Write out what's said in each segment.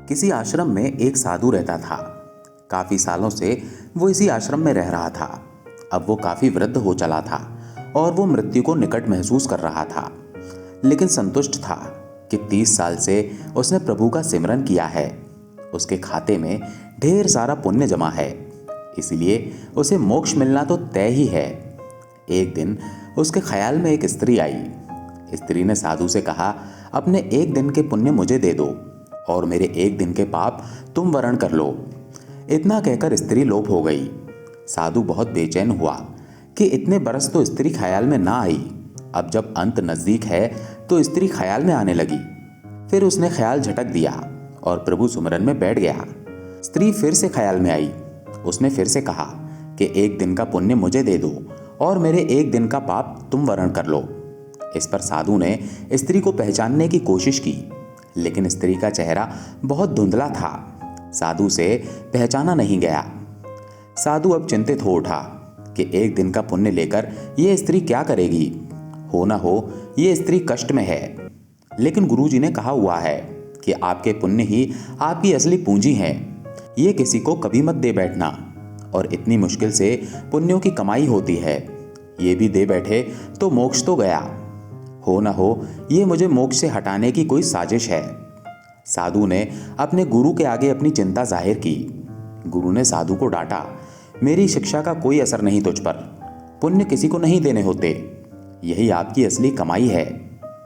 किसी आश्रम में एक साधु रहता था। काफी सालों से वो इसी आश्रम में रह रहा था। अब वो काफी वृद्ध हो चला था और वो मृत्यु को निकट महसूस कर रहा था, लेकिन संतुष्ट था कि 30 साल से उसने प्रभु का सिमरन किया है। उसके खाते में ढेर सारा पुण्य जमा है, इसलिए उसे मोक्ष मिलना तो तय ही है। एक दिन उसके ख्याल में एक स्त्री आई। स्त्री ने साधु से कहा, अपने एक दिन के पुण्य मुझे दे दो और मेरे एक दिन के पाप तुम वरण कर लो। इतना कहकर स्त्री लोप हो गई। साधु बहुत बेचैन हुआ कि इतने बरस तो स्त्री ख्याल में ना आई, अब जब अंत नजदीक है तो स्त्री ख्याल में आने लगी। फिर उसने ख्याल झटक दिया और प्रभु सुमरन में बैठ गया। स्त्री फिर से ख्याल में आई। उसने फिर से कहा कि एक दिन का पुण्य मुझे दे दो और मेरे एक दिन का पाप तुम वरण कर लो। इस पर साधु ने स्त्री को पहचानने की कोशिश की, लेकिन स्त्री का चेहरा बहुत धुंधला था। साधु से पहचाना नहीं गया। साधु अब चिंतित हो उठा कि एक दिन का पुण्य लेकर यह स्त्री क्या करेगी। हो न हो ये स्त्री कष्ट में है, लेकिन गुरुजी ने कहा हुआ है कि आपके पुण्य ही आपकी असली पूंजी हैं। ये किसी को कभी मत दे बैठना, और इतनी मुश्किल से पुण्यों की कमाई होती है। ये भी दे बैठे तो मोक्ष तो गया। हो न हो ये मुझे मोक्ष से हटाने की कोई साजिश है। साधु ने अपने गुरु के आगे अपनी चिंता जाहिर की। गुरु ने साधु को डांटा, मेरी शिक्षा का कोई असर नहीं तुझ पर। पुण्य किसी को नहीं देने होते, यही आपकी असली कमाई है।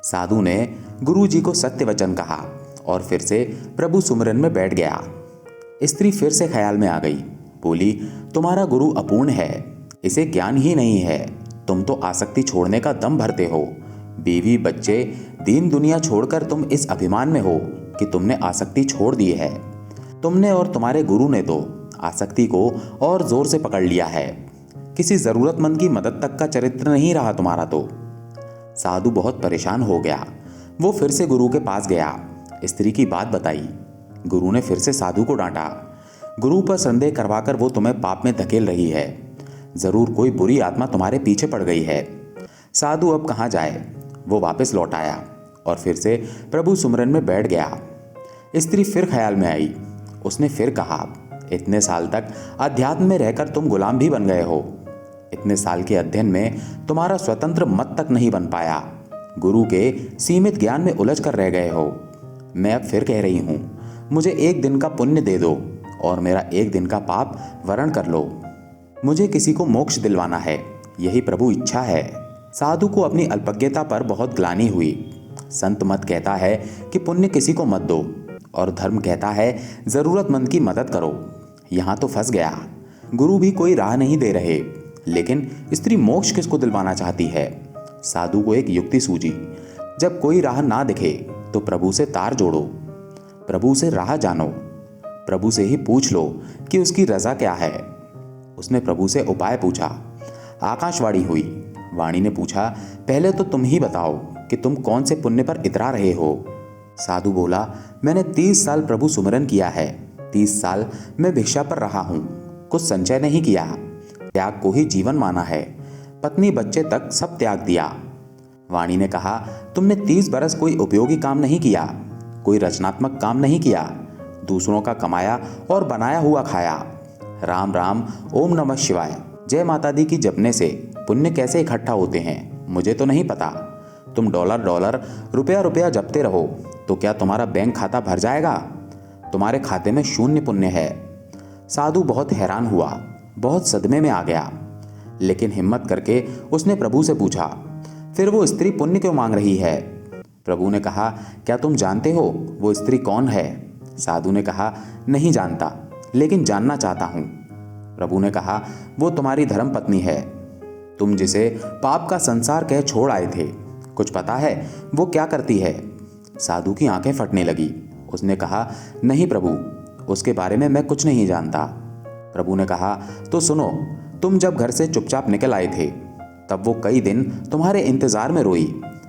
साधु ने गुरु जी को सत्य वचन कहा और फिर से प्रभु सुमरन में बैठ गया। स्त्री फिर से ख्याल में आ गई। बोली, तुम्हारा गुरु अपूर्ण है, इसे ज्ञान ही नहीं है। तुम तो आसक्ति छोड़ने का दम भरते हो। बीवी बच्चे दीन दुनिया छोड़कर तुम इस अभिमान में हो कि तुमने आसक्ति छोड़ दी है। तुमने और तुम्हारे गुरु ने तो आसक्ति को और जोर से पकड़ लिया है। किसी जरूरतमंद की मदद तक का चरित्र नहीं रहा तुम्हारा तो। साधु बहुत परेशान हो गया। वो फिर से गुरु के पास गया, स्त्री की बात बताई। गुरु ने फिर से साधु को डांटा। गुरु पर संदेह करवाकर वो तुम्हें पाप में धकेल रही है। जरूर कोई बुरी आत्मा तुम्हारे पीछे पड़ गई है। साधु अब कहाँ जाए। वो वापस लौट आया और फिर से प्रभु सुमरन में बैठ गया। स्त्री फिर ख्याल में आई। उसने फिर कहा, इतने साल तक अध्यात्म में रहकर तुम गुलाम भी बन गए हो। इतने साल के अध्ययन में तुम्हारा स्वतंत्र मत तक नहीं बन पाया। गुरु के सीमित ज्ञान में उलझ कर रह गए हो। मैं अब फिर कह रही हूं, मुझे एक दिन का पुण्य दे दो और मेरा एक दिन का पाप वरण कर लो। मुझे किसी को मोक्ष दिलवाना है, यही प्रभु इच्छा है। साधु को अपनी अल्पज्ञता पर बहुत ग्लानि हुई। संत मत कहता है कि पुण्य किसी को मत दो, और धर्म कहता है जरूरतमंद की मदद करो। यहाँ तो फंस गया। गुरु भी कोई राह नहीं दे रहे, लेकिन स्त्री मोक्ष किसको दिलवाना चाहती है। साधु को एक युक्ति सूझी। जब कोई राह ना दिखे तो प्रभु से तार जोड़ो, प्रभु से राह जानो, प्रभु से ही पूछ लो कि उसकी रजा क्या है। उसने प्रभु से उपाय पूछा। आकाशवाणी हुई। वाणी ने पूछा, पहले तो तुम ही बताओ कि तुम कौन से पुण्य पर इतरा रहे हो। साधु बोला, मैंने 30 साल प्रभु सुमरन किया है। 30 साल मैं भिक्षा पर रहा हूं, कुछ संचय नहीं किया। त्याग को ही जीवन माना है। पत्नी बच्चे तक सब त्याग दिया। वाणी ने कहा, तुमने 30 बरस कोई उपयोगी काम नहीं किया, कोई रचनात्मक काम नहीं किया। दूसरों का कमाया और बनाया हुआ खाया। राम राम, ओम नमः शिवाय, जय माता दी की जपने से पुण्य कैसे इकट्ठा होते हैं मुझे तो नहीं पता। तुम डॉलर डॉलर रुपया रुपया जपते रहो तो क्या तुम्हारा बैंक खाता भर जाएगा? तुम्हारे खाते में शून्य पुण्य है। साधु बहुत हैरान हुआ, बहुत सदमे में आ गया, लेकिन हिम्मत करके उसने प्रभु से पूछा, फिर वो स्त्री पुण्य क्यों मांग रही है? प्रभु ने कहा, क्या तुम जानते हो वो स्त्री कौन है? साधु ने कहा, नहीं जानता, लेकिन जानना चाहता हूं। प्रभु ने कहा, वो तुम्हारी धर्म पत्नी है, तुम जिसे पाप का संसार कह छोड़ आए थे। कुछ पता है वो क्या करती है? साधु की आंखें फटने लगी। उसने कहा, नहीं प्रभु, उसके बारे में मैं कुछ नहीं जानता। प्रभु ने कहा, तो सुनो, तुम जब घर से चुपचाप निकल आए थे तब वो कई दिन तुम्हारे इंतजार में रोई।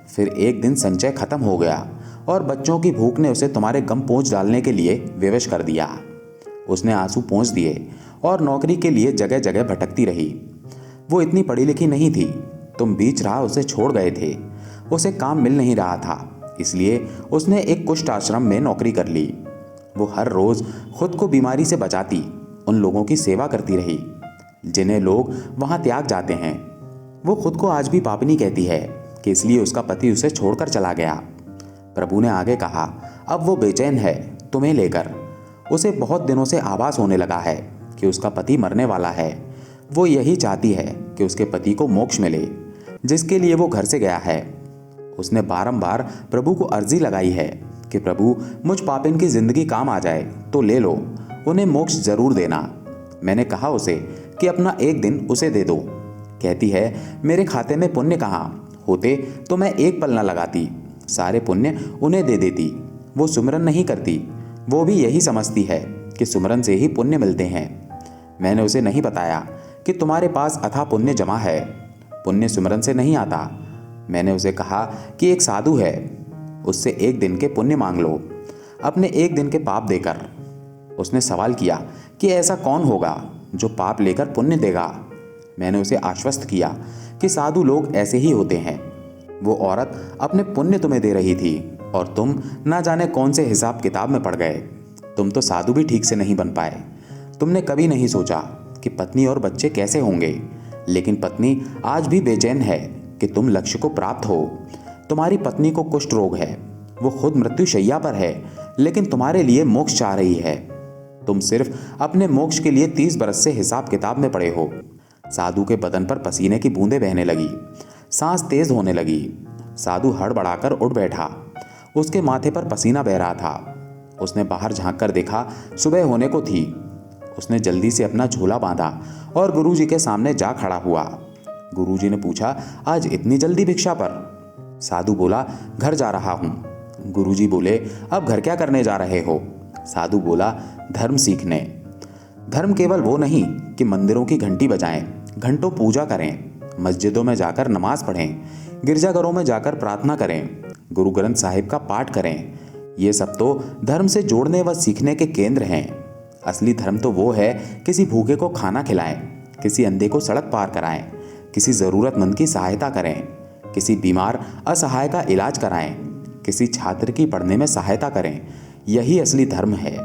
फिर एक दिन संचय खत्म हो गया और बच्चों की भूख ने उसे तुम्हारे गम पोंछ डालने के लिए विवश कर दिया। उसने आंसू पोंछ दिए और नौकरी के लिए जगह जगह भटकती रही। वो इतनी पढ़ी लिखी नहीं थी, तुम बीच राह उसे छोड़ गए थे। उसे काम मिल नहीं रहा था, इसलिए उसने एक कुष्ठ आश्रम में नौकरी कर ली। वो हर रोज खुद को बीमारी से बचाती उन लोगों की सेवा करती रही जिन्हें लोग वहां त्याग जाते हैं। वो खुद को आज भी पापिनी कहती है कि इसलिए उसका पति उसे छोड़कर चला गया। प्रभु ने आगे कहा, अब वो बेचैन है तुम्हें लेकर। उसे बहुत दिनों से आभास होने लगा है कि उसका पति मरने वाला है। वो यही चाहती है कि उसके पति को मोक्ष मिले, जिसके लिए वो घर से गया है। उसने बारंबार प्रभु को अर्जी लगाई है कि प्रभु, मुझ पापिन की जिंदगी काम आ जाए तो ले लो, उन्हें मोक्ष जरूर देना। मैंने कहा उसे कि अपना एक दिन उसे दे दो। कहती है, मेरे खाते में पुण्य कहाँ होते तो मैं एक पल न लगाती, सारे पुण्य उन्हें दे देती। वो सुमिरन नहीं करती, वो भी यही समझती है कि सुमिरन से ही पुण्य मिलते हैं। मैंने उसे नहीं बताया कि तुम्हारे पास अथाह पुण्य जमा है, पुण्य सुमिरन से नहीं आता। मैंने उसे कहा कि एक साधु है, उससे एक दिन के पुण्य मांग लो, अपने एक दिन के पाप देकर। उसने सवाल किया कि ऐसा कौन होगा जो पाप लेकर पुण्य देगा। मैंने उसे आश्वस्त किया कि साधु लोग ऐसे ही होते हैं। वो औरत अपने पुण्य तुम्हें दे रही थी और तुम ना जाने कौन से हिसाब किताब में पड़ गए। तुम तो साधु भी ठीक से नहीं बन पाए। तुमने कभी नहीं सोचा कि पत्नी और बच्चे कैसे होंगे, लेकिन पत्नी आज भी बेचैन है कि तुम लक्ष्य को प्राप्त हो। तुम्हारी पत्नी को कुष्ठ रोग है, वो खुद मृत्यु शैया पर है, लेकिन तुम्हारे लिए मोक्ष चाह रही है। तुम सिर्फ अपने मोक्ष के लिए 30 बरस से हिसाब किताब में पड़े हो। साधु के बदन पर पसीने की बूंदें बहने लगी, सांस तेज होने लगी। साधु हड़बड़ाकर उठ बैठा, उसके माथे पर पसीना बह रहा था। उसने बाहर झांक कर देखा, सुबह होने को थी। उसने जल्दी से अपना झोला बांधा और गुरुजी के सामने जा खड़ा हुआ। गुरुजी ने पूछा, आज इतनी जल्दी भिक्षा पर? साधु बोला, घर जा रहा हूँ। गुरुजी बोले, अब घर क्या करने जा रहे हो? साधु बोला, धर्म सीखने। धर्म केवल वो नहीं कि मंदिरों की घंटी बजाएं, घंटों पूजा करें, मस्जिदों में जाकर नमाज पढ़ें, गिरजाघरों में जाकर प्रार्थना करें, गुरु ग्रंथ साहिब का पाठ करें। ये सब तो धर्म से जोड़ने व सीखने के केंद्र हैं। असली धर्म तो वो है किसी भूखे को खाना खिलाएं, किसी अंधे को सड़क पार कराएं, किसी ज़रूरतमंद की सहायता करें, किसी बीमार असहाय का इलाज कराएं, किसी छात्र की पढ़ने में सहायता करें। यही असली धर्म है,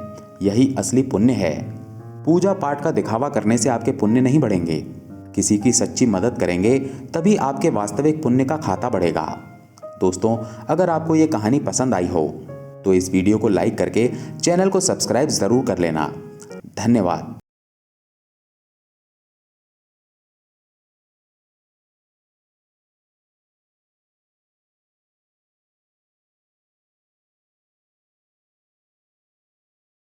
यही असली पुण्य है। पूजा पाठ का दिखावा करने से आपके पुण्य नहीं बढ़ेंगे। किसी की सच्ची मदद करेंगे तभी आपके वास्तविक पुण्य का खाता बढ़ेगा। दोस्तों, अगर आपको ये कहानी पसंद आई हो तो इस वीडियो को लाइक करके चैनल को सब्सक्राइब ज़रूर कर लेना। धन्यवाद।